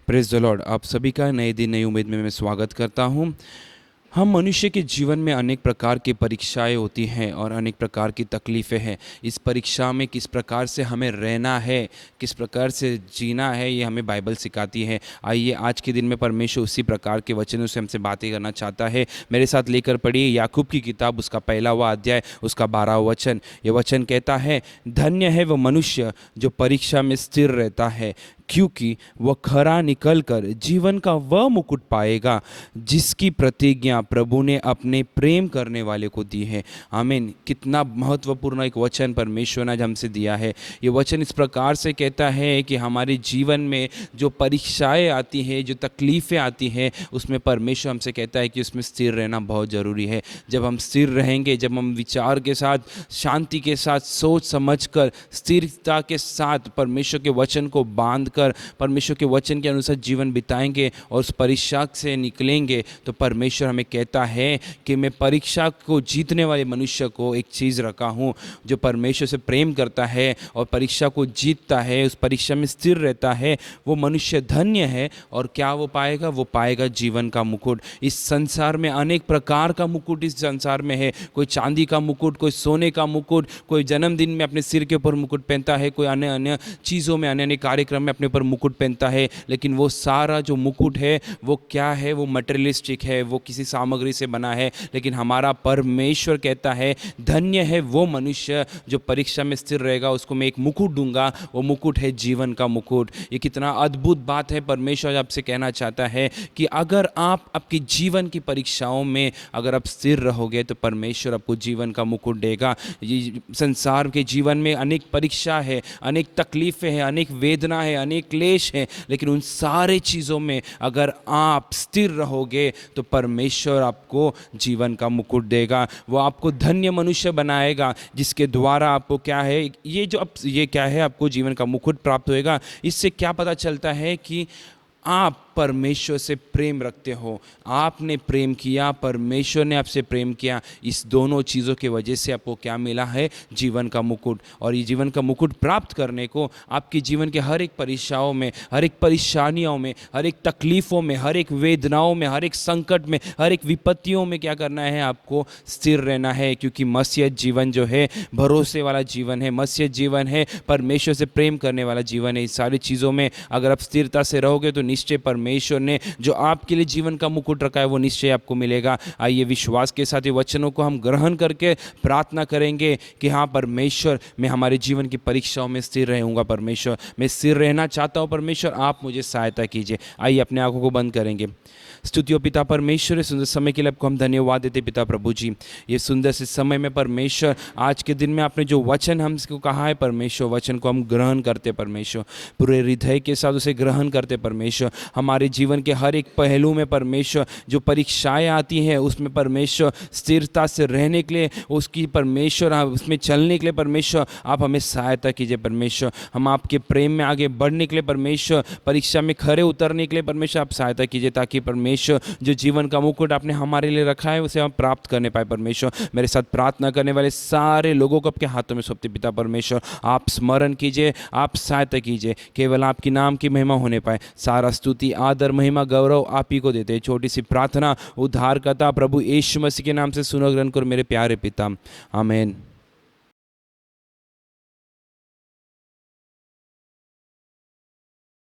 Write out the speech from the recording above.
Praise the Lord. आप सभी का नए दिन नई उम्मीद में मैं स्वागत करता हूँ। हम मनुष्य के जीवन में अनेक प्रकार की परीक्षाएं होती हैं और अनेक प्रकार की तकलीफ़ें हैं। इस परीक्षा में किस प्रकार से हमें रहना है, किस प्रकार से जीना है, ये हमें बाइबल सिखाती है। आइए आज के दिन में परमेश्वर उसी प्रकार के वचनों से हमसे बातें करना चाहता है। मेरे साथ लेकर पढ़िए याकूब की किताब, उसका 1वां अध्याय, उसका 12वां वचन। ये वचन कहता है, धन्य है वो मनुष्य जो परीक्षा में स्थिर रहता है, क्योंकि वह खरा निकलकर जीवन का वह मुकुट पाएगा जिसकी प्रतिज्ञा प्रभु ने अपने प्रेम करने वाले को दी है। आमीन। कितना महत्वपूर्ण एक वचन परमेश्वर ने आज हमसे दिया है। ये वचन इस प्रकार से कहता है कि हमारे जीवन में जो परीक्षाएं आती हैं, जो तकलीफ़ें आती हैं, उसमें परमेश्वर हमसे कहता है कि उसमें स्थिर रहना बहुत ज़रूरी है। जब हम स्थिर रहेंगे, जब हम विचार के साथ, शांति के साथ, सोच समझ कर, स्थिरता के साथ परमेश्वर के वचन को बांध कर परमेश्वर के वचन के अनुसार जीवन बिताएंगे और उस परीक्षा से निकलेंगे, तो परमेश्वर हमें कहता है कि मैं परीक्षा को जीतने वाले मनुष्य को एक चीज़ रखा हूँ। जो परमेश्वर से प्रेम करता है और परीक्षा को जीतता है, उस परीक्षा में स्थिर रहता है, वो मनुष्य धन्य है। और क्या वो पाएगा? वो पाएगा जीवन का मुकुट। इस संसार में अनेक प्रकार का मुकुट इस संसार में है। कोई चांदी का मुकुट, कोई सोने का मुकुट, कोई जन्मदिन में अपने सिर के ऊपर मुकुट पहनता है, कोई अन्य अन्य चीज़ों में, अन्य अन्य कार्यक्रम में अपने ऊपर मुकुट पहनता है। लेकिन वो सारा जो मुकुट है वो क्या है? वो मटेरियलिस्टिक है, वो किसी सामग्री से बना है। लेकिन हमारा परमेश्वर कहता है, धन्य है वो मनुष्य जो परीक्षा में स्थिर रहेगा, उसको मैं एक मुकुट दूंगा। वो मुकुट है जीवन का मुकुट। ये कितना अद्भुत बात है। परमेश्वर आपसे कहना चाहता है कि अगर आप आपकी जीवन की परीक्षाओं में अगर आप स्थिर रहोगे तो परमेश्वर आपको जीवन का मुकुट देगा। ये संसार के जीवन में अनेक परीक्षा है, अनेक तकलीफ़ें हैं, अनेक वेदना है, अनेक क्लेश है, लेकिन उन सारे चीज़ों में अगर आप स्थिर रहोगे तो परमेश्वर आपको जीवन का मुकुट देगा। वो आपको धन्य मनुष्य बनाएगा, जिसके द्वारा आपको क्या है, ये क्या है, आपको जीवन का मुकुट प्राप्त होएगा। इससे क्या पता चलता है कि आप परमेश्वर से प्रेम रखते हो, आपने प्रेम किया, परमेश्वर ने आपसे प्रेम किया। इस दोनों चीज़ों की वजह से आपको क्या मिला है? जीवन का मुकुट। और ये जीवन का मुकुट प्राप्त करने को आपके जीवन के हर एक परीक्षाओं में, हर एक परेशानियों में, हर एक तकलीफ़ों में, हर एक वेदनाओं में, हर एक संकट में, हर एक विपत्तियों में क्या करना है? आपको स्थिर रहना है। क्योंकि मसीह जीवन जो है भरोसे वाला जीवन है, मसीह जीवन है परमेश्वर से प्रेम करने वाला जीवन है। इस सारी चीज़ों में अगर आप स्थिरता से रहोगे तो निश्चय परमेश्वर ने जो आपके लिए जीवन का मुकुट रखा है वो निश्चय आपको मिलेगा। आइए विश्वास के साथ ये वचनों को हम ग्रहण करके प्रार्थना करेंगे कि हाँ परमेश्वर, मैं हमारे जीवन की परीक्षाओं में स्थिर रहूँगा। परमेश्वर, मैं स्थिर रहना चाहता हूँ। परमेश्वर, आप मुझे सहायता कीजिए। आइए अपने आंखों को बंद करेंगे। स्तुतियों पिता परमेश्वर, सुंदर समय के लिए आपको हम धन्यवाद देते पिता प्रभु जी। ये सुंदर से समय में परमेश्वर, आज के दिन में आपने जो वचन हमको कहा है परमेश्वर, वचन को हम ग्रहण करते परमेश्वर, पूरे हृदय के साथ उसे ग्रहण करते परमेश्वर। हमारे जीवन के हर एक पहलू में परमेश्वर जो परीक्षाएं आती हैं उसमें परमेश्वर स्थिरता से रहने के लिए, उसकी परमेश्वर उसमें चलने के लिए परमेश्वर आप हमें सहायता कीजिए परमेश्वर। हम आपके प्रेम में आगे बढ़ने के लिए परमेश्वर, परीक्षा में खरे उतरने के लिए परमेश्वर आप सहायता कीजिए, ताकि परमेश्वर जो जीवन का मुकुट आपने हमारे लिए रखा है उसे हम प्राप्त करने पाए परमेश्वर। मेरे साथ प्रार्थना करने वाले सारे लोगों को आपके हाथों में सौंपते पिता परमेश्वर, आप स्मरण कीजिए, आप सहायता कीजिए, केवल आपकी नाम की महिमा होने पाए। सारा स्तुति, आदर, महिमा, गौरव आप ही को देते हैं। छोटी सी प्रार्थना उद्धारकर्ता प्रभु यीशु मसीह के नाम से सुनो ग्रहण करो मेरे प्यारे पिता, आमीन।